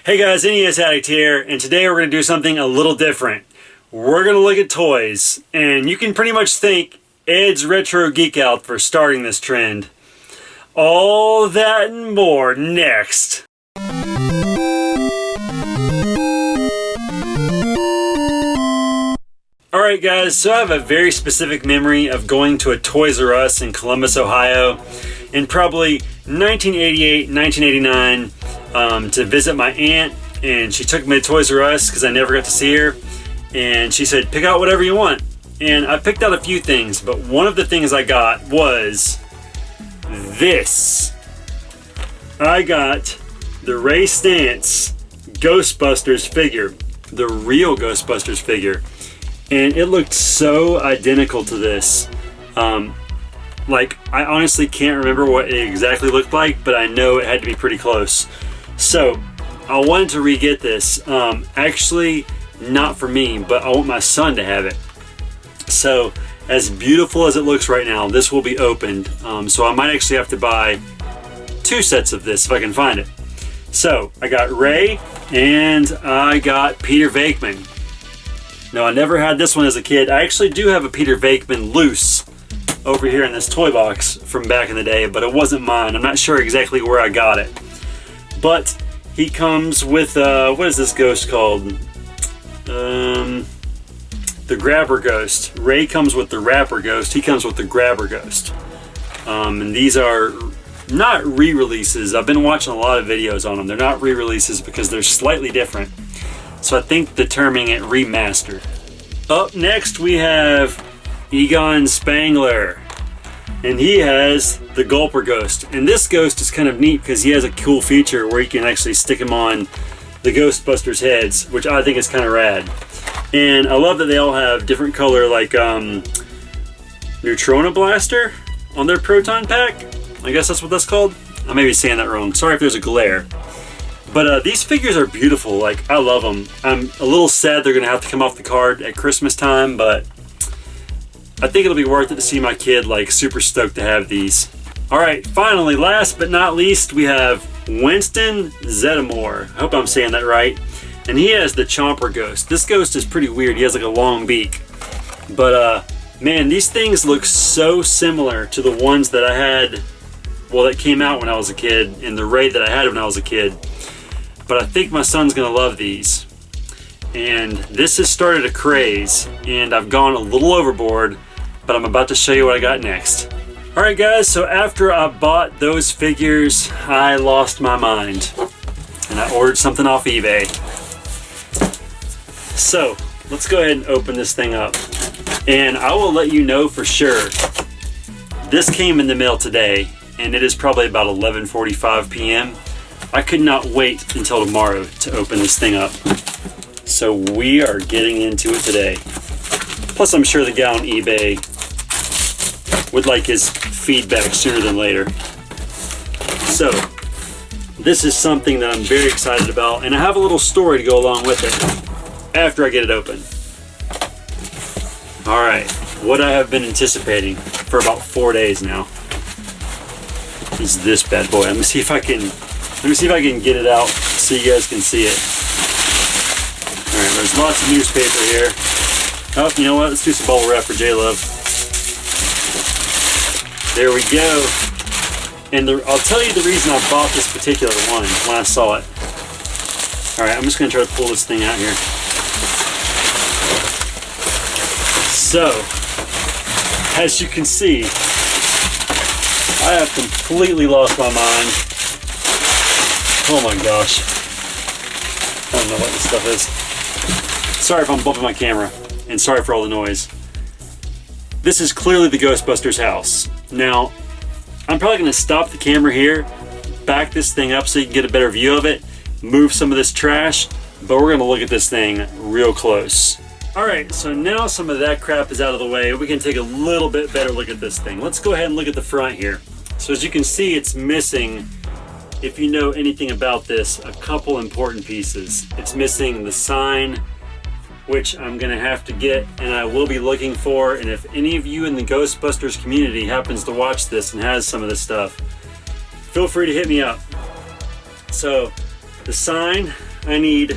Hey guys, NES Addict here, and today we're going to do something a little different. We're going to look at toys, and you can pretty much thank Ed's Retro Geek Out for starting this trend. All that and more next. Alright guys, so I have a very specific memory of going to a Toys R Us in Columbus, Ohio in probably 1988, 1989 to visit my aunt, and she took me to Toys R Us because I never got to see her, and she said pick out whatever you want, and I picked out a few things, but one of the things I got was this. I got the Ray Stantz Ghostbusters figure, the Real GhostBusters figure, and it looked so identical to this. Like, I honestly can't remember what it exactly looked like, but I know it had to be pretty close. So I wanted to re-get this. Actually, not for me, but I want my son to have it. So as beautiful as it looks right now, this will be opened. So I might actually have to buy 2 sets of this if I can find it. So I got Ray and I got Peter Venkman. No, I never had this one as a kid. I actually do have a Peter Venkman loose over here in this toy box from back in the day, but it wasn't mine. I'm not sure exactly where I got it. But he comes with, what is this ghost called? The Grabber Ghost. Ray comes with the Rapper Ghost. He comes with the Grabber Ghost. And these are not re-releases. I've been watching a lot of videos on them. They're not re-releases because they're slightly different. So I think they're terming it remastered. Up next we have Egon Spengler, and he has the Gulper Ghost, and this ghost is kind of neat because he has a cool feature where you can actually stick him on the Ghostbusters heads, which I think is kind of rad. And I love that they all have different color, like Neutrona Blaster on their Proton Pack. I guess that's what that's called. I may be saying that wrong, sorry if there's a glare. But these figures are beautiful. Like, I love them. I'm a little sad they're gonna have to come off the card at Christmas time, but I think it'll be worth it to see my kid like super stoked to have these. All right, finally, last but not least, we have Winston Zeddemore. I hope I'm saying that right. And he has the Chomper Ghost. This ghost is pretty weird. He has like a long beak. But man, these things look so similar to the ones that I had, well, that came out when I was a kid, and the Ray that I had when I was a kid. But I think my son's gonna love these. And this has started a craze, and I've gone a little overboard, but I'm about to show you what I got next. Alright guys, so after I bought those figures, I lost my mind. And I ordered something off eBay. So, let's go ahead and open this thing up. And I will let you know for sure, this came in the mail today, and it is probably about 11:45 p.m. I could not wait until tomorrow to open this thing up. So we are getting into it today. Plus I'm sure the guy on eBay would like his feedback sooner than later. So this is something that I'm very excited about, and I have a little story to go along with it after I get it open. Alright, what I have been anticipating for about 4 days now is this bad boy. Let me see if I can get it out so you guys can see it. Alright, there's lots of newspaper here. Oh, you know what? Let's do some bubble wrap for J-Love. There we go. And I'll tell you the reason I bought this particular one when I saw it. Alright, I'm just going to try to pull this thing out here. So, as you can see, I have completely lost my mind. Oh my gosh. I don't know what this stuff is. Sorry if I'm bumping my camera, and sorry for all the noise. This is clearly the Ghostbusters house. Now, I'm probably going to stop the camera here, back this thing up so you can get a better view of it, move some of this trash, but we're going to look at this thing real close. Alright, so now some of that crap is out of the way, we can take a little bit better look at this thing. Let's go ahead and look at the front here. So as you can see, it's missing, if you know anything about this, a couple important pieces. It's missing the sign, which I'm gonna have to get and I will be looking for, and if any of you in the Ghostbusters community happens to watch this and has some of this stuff, feel free to hit me up. So the sign, I need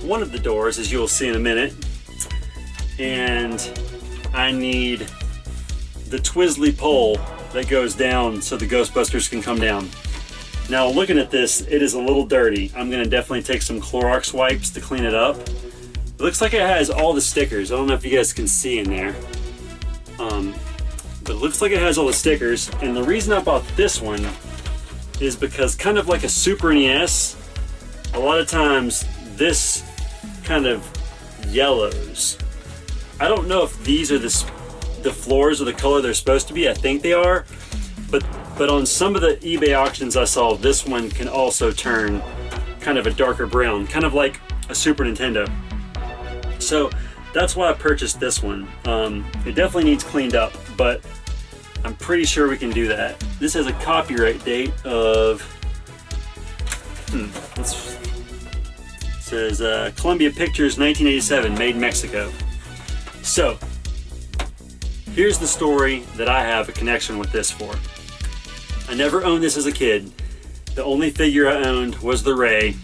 one of the doors, as you'll see in a minute, and I need the twizzly pole that goes down so the Ghostbusters can come down. Now, looking at this, it is a little dirty. I'm going to definitely take some Clorox wipes to clean it up. It looks like it has all the stickers. I don't know if you guys can see in there. But it looks like it has all the stickers. And the reason I bought this one is because, kind of like a Super NES, a lot of times this kind of yellows. I don't know if these are the floors are the color they're supposed to be. I think they are. But on some of the eBay auctions I saw, this one can also turn kind of a darker brown, kind of like a Super Nintendo. So that's why I purchased this one. It definitely needs cleaned up, but I'm pretty sure we can do that. This has a copyright date of, it says Columbia Pictures 1987, made in Mexico. So here's the story that I have a connection with this for. I never owned this as a kid. The only figure I owned was the Ray.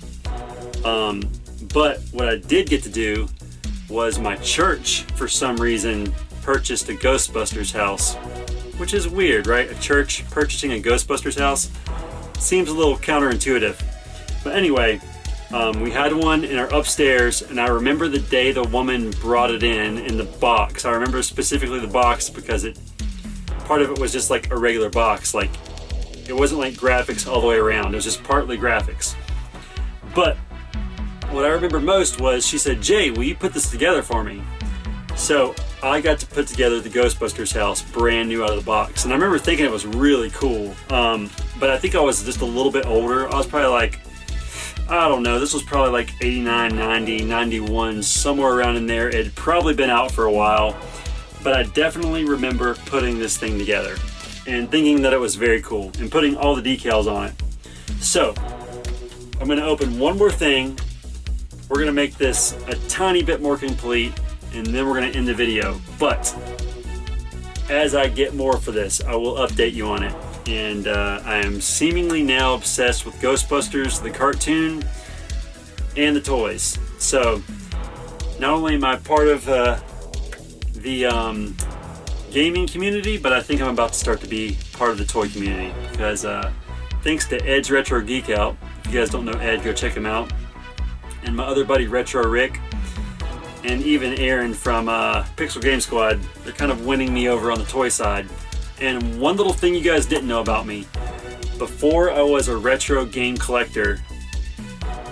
But what I did get to do was my church, for some reason, purchased a Ghostbusters house. Which is weird, right? A church purchasing a Ghostbusters house seems a little counterintuitive. But anyway, we had one in our upstairs, and I remember the day the woman brought it in the box. I remember specifically the box because part of it was just like a regular box. Like, it wasn't like graphics all the way around. It was just partly graphics. But what I remember most was she said, "Jay, will you put this together for me?" So I got to put together the Ghostbusters house brand new out of the box. And I remember thinking it was really cool. But I think I was just a little bit older. I was probably like, I don't know, this was probably like 89, 90, 91, somewhere around in there. It had probably been out for a while. But I definitely remember putting this thing together and thinking that it was very cool and putting all the decals on it. So I'm going to open one more thing. We're going to make this a tiny bit more complete, and then we're going to end the video. But as I get more for this, I will update you on it. And I am seemingly now obsessed with Ghostbusters, the cartoon, and the toys. So not only am I part of the gaming community, but I think I'm about to start to be part of the toy community, because thanks to Ed's Retro Geek Out, if you guys don't know Ed, go check him out, and my other buddy Retro Rick, and even Aaron from Pixel Game Squad, they're kind of winning me over on the toy side. And one little thing you guys didn't know about me, before I was a retro game collector,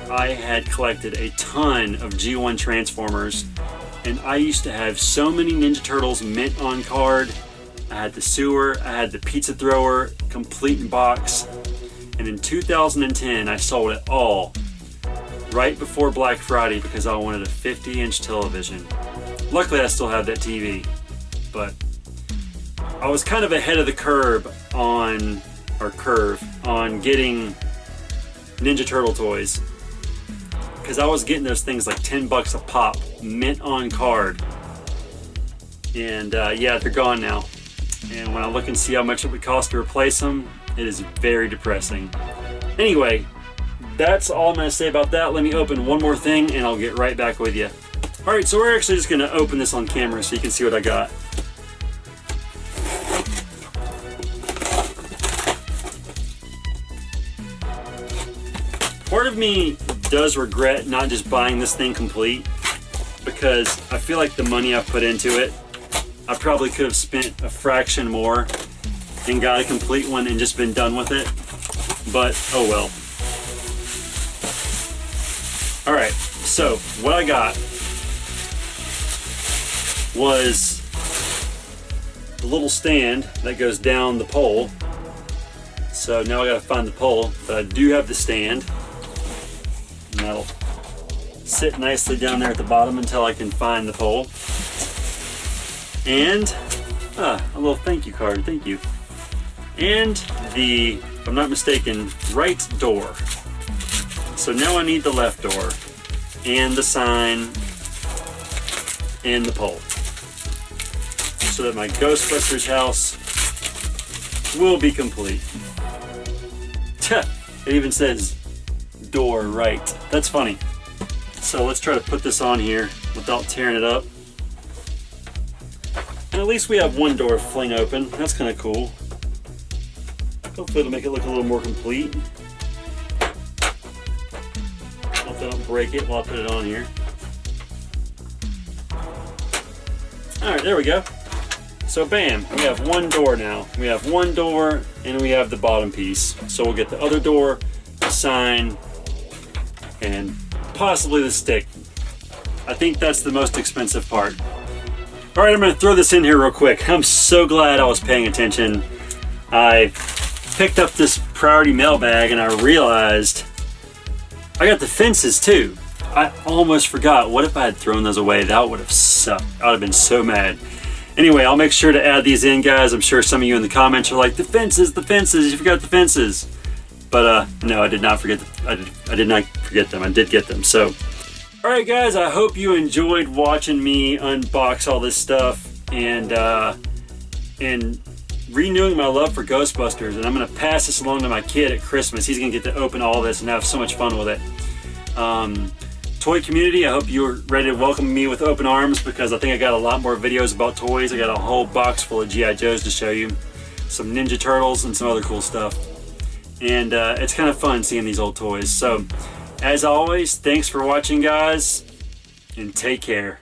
I had collected a ton of G1 Transformers, and I used to have so many Ninja Turtles mint on card. I had the sewer, I had the pizza thrower, complete in box. And in 2010, I sold it all right before Black Friday because I wanted a 50-inch television. Luckily, I still have that TV, but I was kind of ahead of the curve on getting Ninja Turtle toys, because I was getting those things like 10 bucks a pop, mint on card. And yeah, they're gone now. And when I look and see how much it would cost to replace them, it is very depressing. Anyway, that's all I'm going to say about that. Let me open one more thing and I'll get right back with you. Alright, so we're actually just going to open this on camera so you can see what I got. Part of me does regret not just buying this thing complete, because I feel like the money I've put into it, I probably could have spent a fraction more and got a complete one and just been done with it, but oh well. Alright, so what I got was the little stand that goes down the pole. So now I gotta find the pole, but I do have the stand. And that'll sit nicely down there at the bottom until I can find the pole. And a little thank you card, thank you. And the, if I'm not mistaken, right door. So now I need the left door, and the sign, and the pole, so that my Ghostbusters house will be complete. It even says door, right. That's funny. So let's try to put this on here without tearing it up. And at least we have one door fling open. That's kind of cool. Hopefully it'll make it look a little more complete. Hopefully I don't break it while I put it on here. Alright, there we go. So bam, we have one door now. We have one door and we have the bottom piece. So we'll get the other door, the sign, and possibly the stick. I think that's the most expensive part. Alright, I'm going to throw this in here real quick. I'm so glad I was paying attention. I picked up this priority mail bag and I realized I got the fences too. I almost forgot. What if I had thrown those away? That would have sucked. I would have been so mad. Anyway, I'll make sure to add these in, guys. I'm sure some of you in the comments are like, the fences, you forgot the fences. But no, I did not forget. I did not forget them. I did get them. So, all right, guys. I hope you enjoyed watching me unbox all this stuff and renewing my love for Ghostbusters. And I'm gonna pass this along to my kid at Christmas. He's gonna get to open all this and have so much fun with it. Toy community, I hope you're ready to welcome me with open arms because I think I got a lot more videos about toys. I got a whole box full of G.I. Joes to show you, some Ninja Turtles and some other cool stuff. And it's kind of fun seeing these old toys. So, as always, thanks for watching, guys, and take care.